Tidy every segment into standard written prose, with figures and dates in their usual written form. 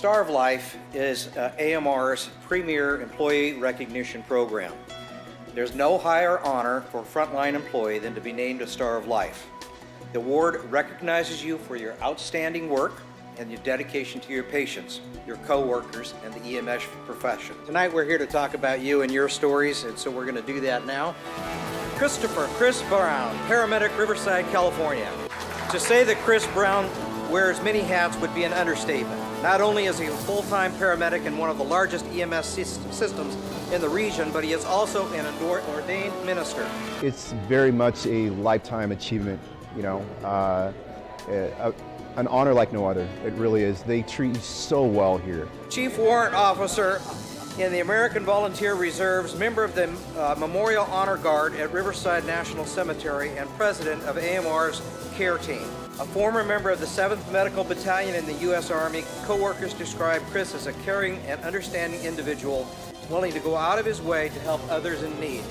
Star of Life is AMR's premier employee recognition program. There's no higher honor for a frontline employee than to be named a Star of Life. The award recognizes you for your outstanding work and your dedication to your patients, your co-workers, and the EMS profession. Tonight we're here to talk about you and your stories, and so we're going to do that now. Chris Brown, paramedic, Riverside, California. To say that Chris Brown wears many hats would be an understatement. Not only is he a full-time paramedic in one of the largest EMS systems in the region, but he is also an ordained minister. It's very much a lifetime achievement, you know, an honor like no other. It really is. They treat you so well here. Chief Warrant Officer in the American Volunteer Reserves, member of the Memorial Honor Guard at Riverside National Cemetery, and president of AMR's care team. A former member of the 7th Medical Battalion in the U.S. Army, co-workers describe Chris as a caring and understanding individual, willing to go out of his way to help others in need.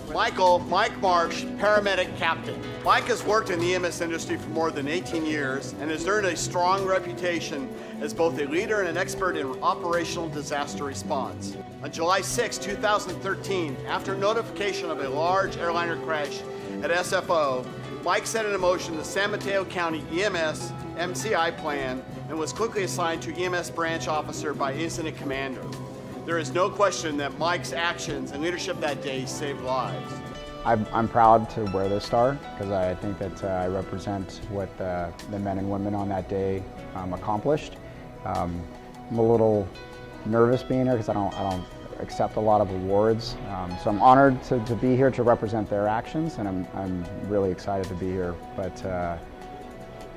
Mike Marsh, paramedic captain. Mike has worked in the EMS industry for more than 18 years and has earned a strong reputation as both a leader and an expert in operational disaster response. On July 6, 2013, after notification of a large airliner crash at SFO, Mike set in motion the San Mateo County EMS MCI plan and was quickly assigned to EMS branch officer by incident commander. There is no question that Mike's actions and leadership that day saved lives. I'm proud to wear this star because I think that I represent what the men and women on that day accomplished. I'm a little nervous being here because I don't accept a lot of awards. So I'm honored to be here to represent their actions, and I'm really excited to be here. But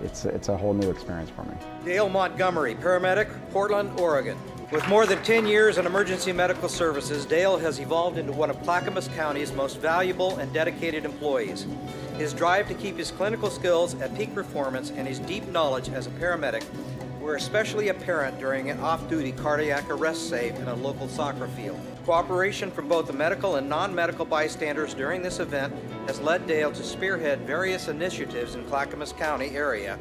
it's a whole new experience for me. Dale Montgomery, paramedic, Portland, Oregon. With more than 10 years in emergency medical services, Dale has evolved into one of Clackamas County's most valuable and dedicated employees. His drive to keep his clinical skills at peak performance and his deep knowledge as a paramedic were especially apparent during an off-duty cardiac arrest save in a local soccer field. Cooperation from both the medical and non-medical bystanders during this event has led Dale to spearhead various initiatives in Clackamas County area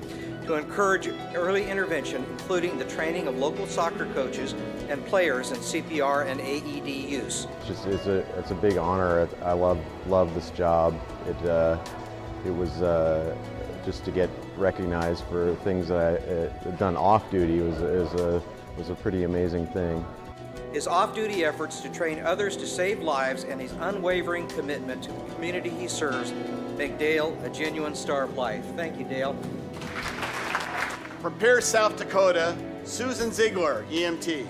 to encourage early intervention, including the training of local soccer coaches and players in CPR and AED use. It's a big honor. I love this job. It was just to get recognized for things that I had done off duty was a pretty amazing thing. His off-duty efforts to train others to save lives and his unwavering commitment to the community he serves make Dale a genuine Star of Life. Thank you, Dale. From Pierce, South Dakota, Susan Ziegler, EMT.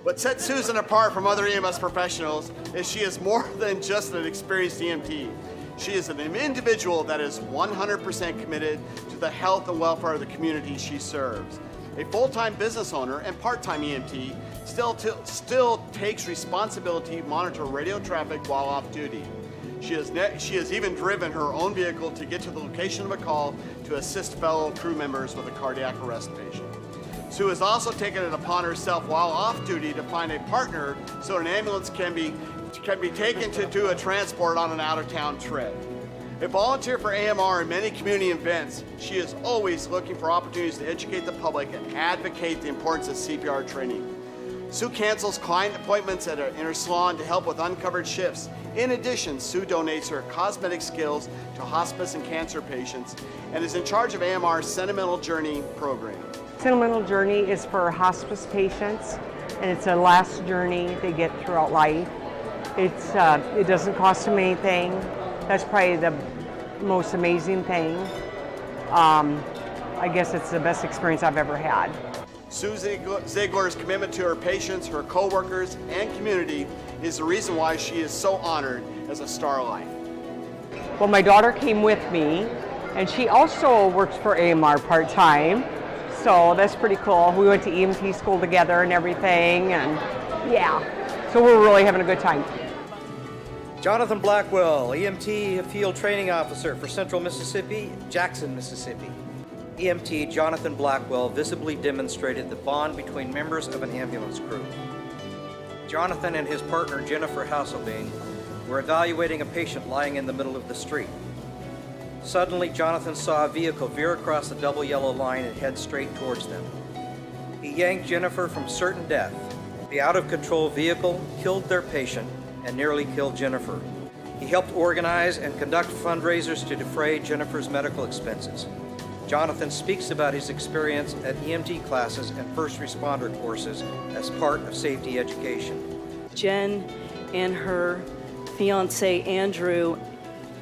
What sets Susan apart from other EMS professionals is she is more than just an experienced EMT. She is an individual that is 100% committed to the health and welfare of the community she serves. A full-time business owner and part-time EMT still takes responsibility to monitor radio traffic while off duty. She has even driven her own vehicle to get to the location of a call to assist fellow crew members with a cardiac arrest patient. Sue has also taken it upon herself while off duty to find a partner so an ambulance can be taken to do a transport on an out-of-town trip. A volunteer for AMR in many community events, she is always looking for opportunities to educate the public and advocate the importance of CPR training. Sue cancels client appointments in her salon to help with uncovered shifts. In addition, Sue donates her cosmetic skills to hospice and cancer patients and is in charge of AMR's Sentimental Journey program. Sentimental Journey is for hospice patients, and it's a last journey they get throughout life. It doesn't cost them anything. That's probably the most amazing thing. I guess it's the best experience I've ever had. Sue Ziegler's commitment to her patients, her co-workers, and community is the reason why she is so honored as a Star of Life. Well, my daughter came with me, and she also works for AMR part-time, so that's pretty cool. We went to EMT school together and everything, and yeah, so we're really having a good time. Jonathan Blackwell, EMT Field Training Officer for Central Mississippi, Jackson, Mississippi. EMT Jonathan Blackwell visibly demonstrated the bond between members of an ambulance crew. Jonathan and his partner Jennifer Hasselbein were evaluating a patient lying in the middle of the street. Suddenly, Jonathan saw a vehicle veer across the double yellow line and head straight towards them. He yanked Jennifer from certain death. The out-of-control vehicle killed their patient and nearly killed Jennifer. He helped organize and conduct fundraisers to defray Jennifer's medical expenses. Jonathan speaks about his experience at EMT classes and first responder courses as part of safety education. Jen and her fiance Andrew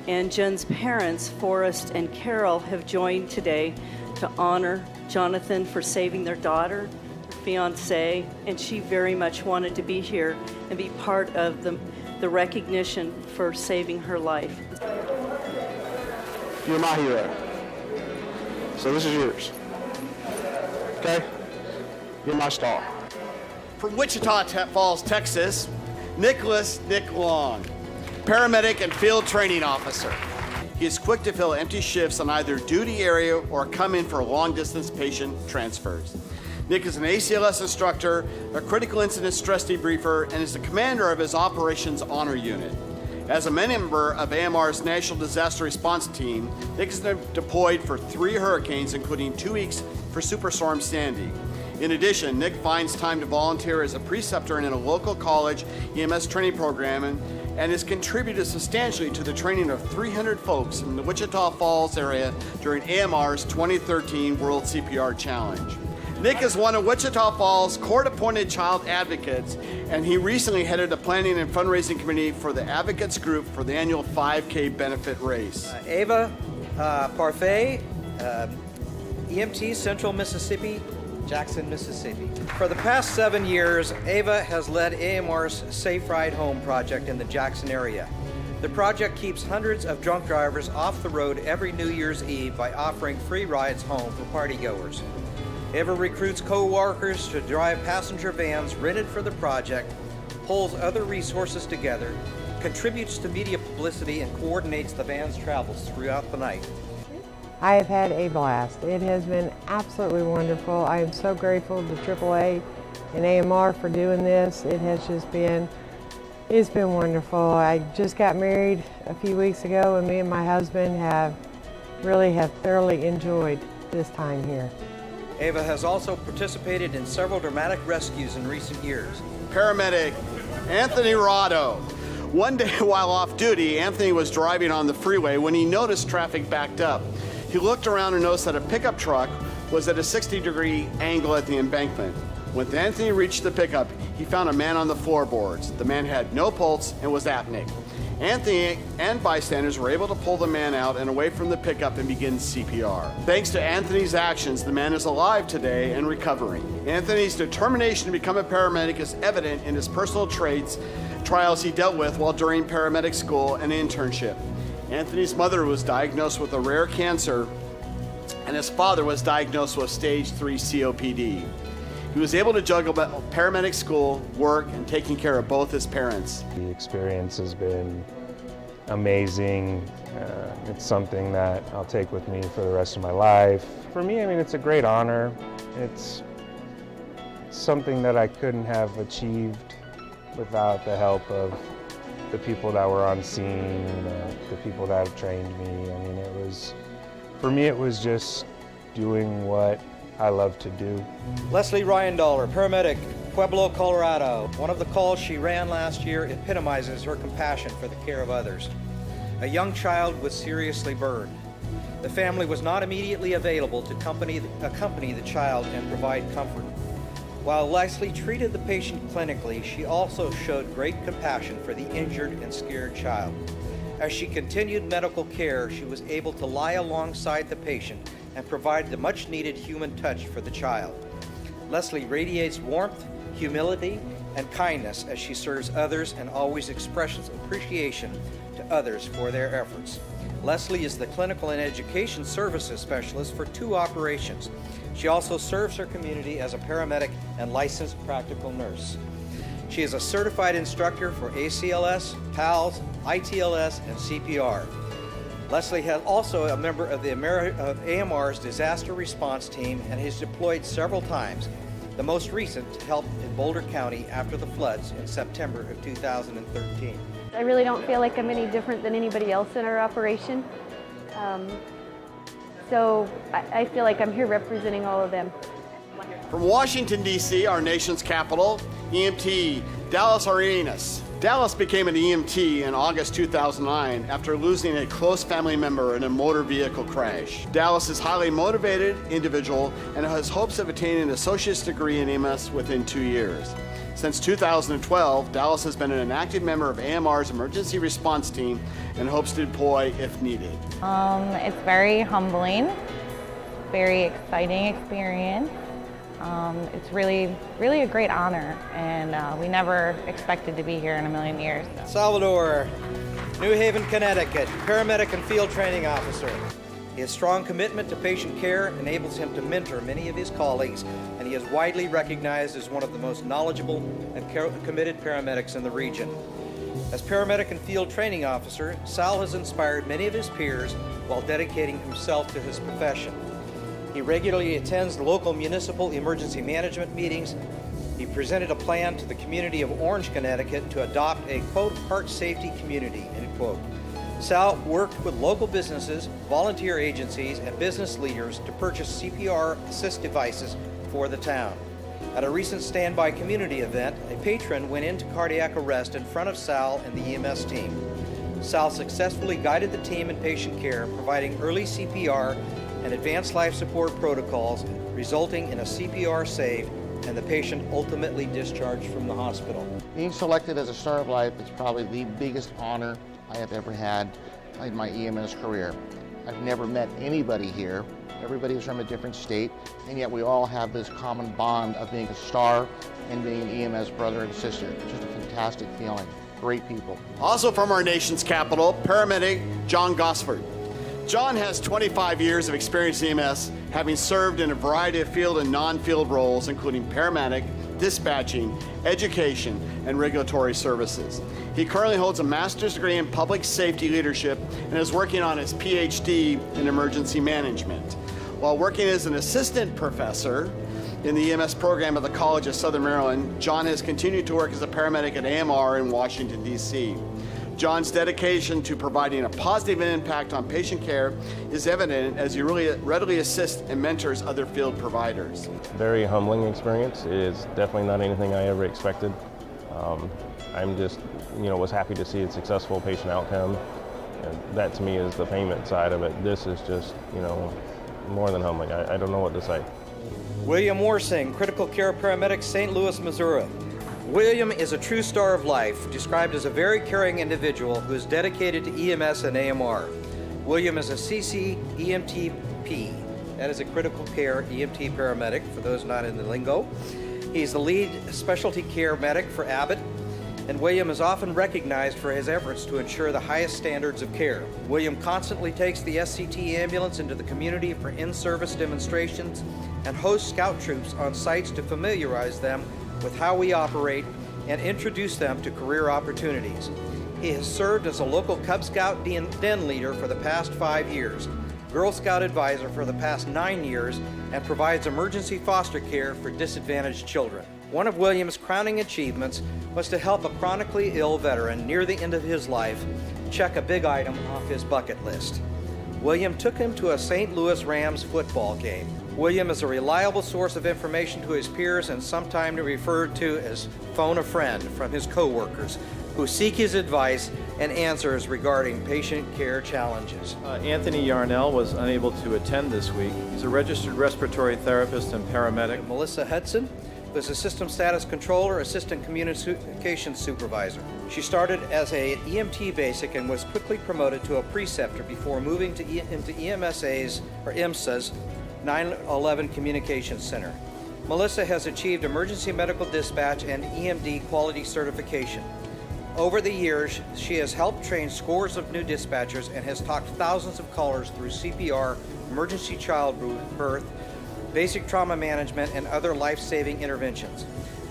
and Jen's parents, Forrest and Carol, have joined today to honor Jonathan for saving their daughter, her fiance, and she very much wanted to be here and be part of the recognition for saving her life. You're my hero. So this is yours. Okay? You're my star. From Wichita Falls, Texas, Nick Long, paramedic and field training officer. He is quick to fill empty shifts on either duty area or come in for long-distance patient transfers. Nick is an ACLS instructor, a critical incident stress debriefer, and is the commander of his Operations Honor Unit. As a member of AMR's National Disaster Response Team, Nick is deployed for 3 hurricanes, including 2 weeks for Superstorm Sandy. In addition, Nick finds time to volunteer as a preceptor in a local college EMS training program and has contributed substantially to the training of 300 folks in the Wichita Falls area during AMR's 2013 World CPR Challenge. Nick is one of Wichita Falls' court-appointed child advocates, and he recently headed the planning and fundraising committee for the Advocates Group for the annual 5K benefit race. Ava Parfait, EMT, Central Mississippi, Jackson, Mississippi. For the past 7 years, Ava has led AMR's Safe Ride Home project in the Jackson area. The project keeps hundreds of drunk drivers off the road every New Year's Eve by offering free rides home for partygoers. Ava recruits co-workers to drive passenger vans rented for the project, pulls other resources together, contributes to media publicity, and coordinates the van's travels throughout the night. I have had a blast. It has been absolutely wonderful. I am so grateful to AAA and AMR for doing this. It's been wonderful. I just got married a few weeks ago, and me and my husband have thoroughly enjoyed this time here. Ava has also participated in several dramatic rescues in recent years. Paramedic Anthony Rado. One day while off duty, Anthony was driving on the freeway when he noticed traffic backed up. He looked around and noticed that a pickup truck was at a 60-degree angle at the embankment. When Anthony reached the pickup, he found a man on the floorboards. The man had no pulse and was apneic. Anthony and bystanders were able to pull the man out and away from the pickup and begin CPR. Thanks to Anthony's actions, the man is alive today and recovering. Anthony's determination to become a paramedic is evident in his personal trials he dealt with while during paramedic school and internship. Anthony's mother was diagnosed with a rare cancer, and his father was diagnosed with stage 3 COPD. He was able to juggle paramedic school, work, and taking care of both his parents. The experience has been amazing. It's something that I'll take with me for the rest of my life. For me, I mean, it's a great honor. It's something that I couldn't have achieved without the help of the people that were on scene, the people that have trained me. I mean, for me, it was just doing what I love to do. Leslie Ryandaller, paramedic, Pueblo, Colorado. One of the calls she ran last year epitomizes her compassion for the care of others. A young child was seriously burned. The family was not immediately available to accompany the child and provide comfort. While Leslie treated the patient clinically, she also showed great compassion for the injured and scared child. As she continued medical care, she was able to lie alongside the patient and provide the much-needed human touch for the child. Leslie radiates warmth, humility, and kindness as she serves others and always expresses appreciation to others for their efforts. Leslie is the clinical and education services specialist for 2 operations. She also serves her community as a paramedic and licensed practical nurse. She is a certified instructor for ACLS, PALS, ITLS, and CPR. Leslie is also a member of AMR's disaster response team and has deployed several times, the most recent to help in Boulder County after the floods in September of 2013. I really don't feel like I'm any different than anybody else in our operation. So I feel like I'm here representing all of them. From Washington, D.C., our nation's capital, EMT Dallas Arenas. Dallas became an EMT in August 2009 after losing a close family member in a motor vehicle crash. Dallas is a highly motivated individual and has hopes of attaining an associate's degree in EMS within 2 years. Since 2012, Dallas has been an active member of AMR's emergency response team and hopes to deploy if needed. It's very humbling, very exciting experience. It's really a great honor, and we never expected to be here in a million years. Salvador, New Haven, Connecticut, paramedic and field training officer. His strong commitment to patient care enables him to mentor many of his colleagues, and he is widely recognized as one of the most knowledgeable and committed paramedics in the region. As paramedic and field training officer, Sal has inspired many of his peers while dedicating himself to his profession. He regularly attends the local municipal emergency management meetings. He presented a plan to the community of Orange, Connecticut to adopt a, quote, heart safety community, end quote. Sal worked with local businesses, volunteer agencies, and business leaders to purchase CPR assist devices for the town. At a recent standby community event, a patron went into cardiac arrest in front of Sal and the EMS team. Sal successfully guided the team in patient care, providing early CPR and advanced life support protocols, resulting in a CPR save and the patient ultimately discharged from the hospital. Being selected as a Star of Life is probably the biggest honor I have ever had in my EMS career. I've never met anybody here. Everybody is from a different state, and yet we all have this common bond of being a star and being an EMS brother and sister. It's just a fantastic feeling. Great people. Also from our nation's capital, paramedic John Gosford. John has 25 years of experience in EMS, having served in a variety of field and non-field roles, including paramedic, dispatching, education, and regulatory services. He currently holds a master's degree in public safety leadership and is working on his PhD in emergency management. While working as an assistant professor in the EMS program at the College of Southern Maryland, John has continued to work as a paramedic at AMR in Washington, D.C. John's dedication to providing a positive impact on patient care is evident as he really readily assists and mentors other field providers. Very humbling experience. It is definitely not anything I ever expected. I'm just, was happy to see a successful patient outcome. And that to me is the payment side of it. This is just, more than humbling. I don't know what to say. William Worsing, critical care paramedic, St. Louis, Missouri. William is a true star of life, described as a very caring individual who is dedicated to EMS and AMR. William is a CC EMTP, that is a critical care EMT paramedic, for those not in the lingo. He's the lead specialty care medic for Abbott, and William is often recognized for his efforts to ensure the highest standards of care. William constantly takes the SCT ambulance into the community for in-service demonstrations and hosts scout troops on sites to familiarize them with how we operate and introduce them to career opportunities. He has served as a local Cub Scout den leader for the past 5 years, Girl Scout advisor for the past 9 years, and provides emergency foster care for disadvantaged children. One of William's crowning achievements was to help a chronically ill veteran near the end of his life check a big item off his bucket list. William took him to a St. Louis Rams football game. William is a reliable source of information to his peers and sometimes referred to as phone a friend from his coworkers who seek his advice and answers regarding patient care challenges. Anthony Yarnell was unable to attend this week. He's a registered respiratory therapist and paramedic. Melissa Hudson was a system status controller, assistant communications supervisor. She started as an EMT basic and was quickly promoted to a preceptor before moving into EMSA's 911 Communications Center. Melissa has achieved emergency medical dispatch and EMD quality certification. Over the years, she has helped train scores of new dispatchers and has talked thousands of callers through CPR, emergency childbirth, basic trauma management, and other life-saving interventions.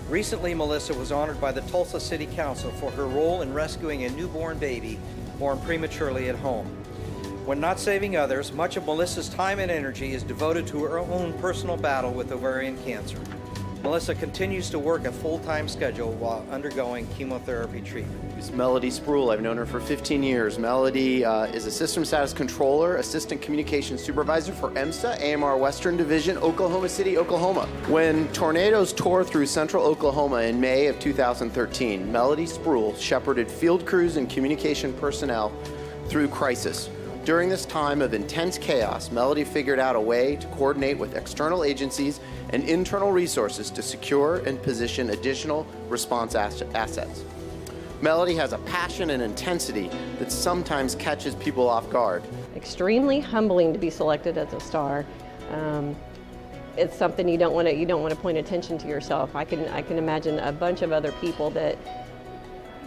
Recently, Melissa was honored by the Tulsa City Council for her role in rescuing a newborn baby born prematurely at home. When not saving others, much of Melissa's time and energy is devoted to her own personal battle with ovarian cancer. Melissa continues to work a full-time schedule while undergoing chemotherapy treatment. It's Melody Spruill. I've known her for 15 years. Melody is a System Status Controller, Assistant Communications Supervisor for EMSA, AMR Western Division, Oklahoma City, Oklahoma. When tornadoes tore through central Oklahoma in May of 2013, Melody Spruill shepherded field crews and communication personnel through crisis. During this time of intense chaos, Melody figured out a way to coordinate with external agencies and internal resources to secure and position additional response assets. Melody has a passion and intensity that sometimes catches people off guard. Extremely humbling to be selected as a star. It's something you don't want to point attention to yourself. I can imagine a bunch of other people that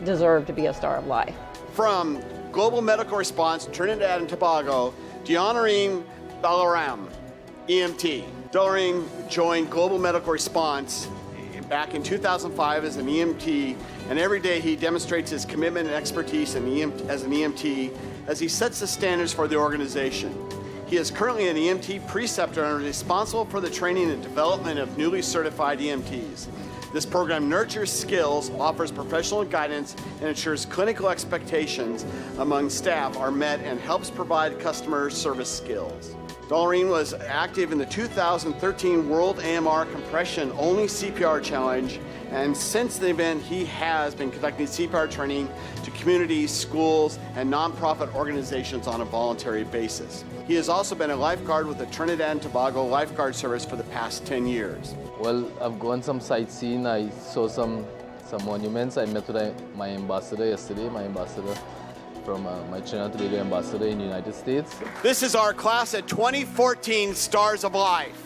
deserve to be a Star of Life. From Global Medical Response, Trinidad and Tobago, Deonorine Balaram, EMT. Doreen joined Global Medical Response back in 2005 as an EMT, and every day he demonstrates his commitment and expertise as an EMT as he sets the standards for the organization. He is currently an EMT preceptor and responsible for the training and development of newly certified EMTs. This program nurtures skills, offers professional guidance, and ensures clinical expectations among staff are met and helps provide customer service skills. Doreen was active in the 2013 World AMR Compression Only CPR Challenge, and since the event, he has been conducting CPR training to communities, schools, and nonprofit organizations on a voluntary basis. He has also been a lifeguard with the Trinidad and Tobago Lifeguard Service for the past 10 years. Well, I've gone some sightseeing. I saw some monuments. I met with my ambassador yesterday, from my Trinidad and Tobago ambassador in the United States. This is our class of 2014 Stars of Life.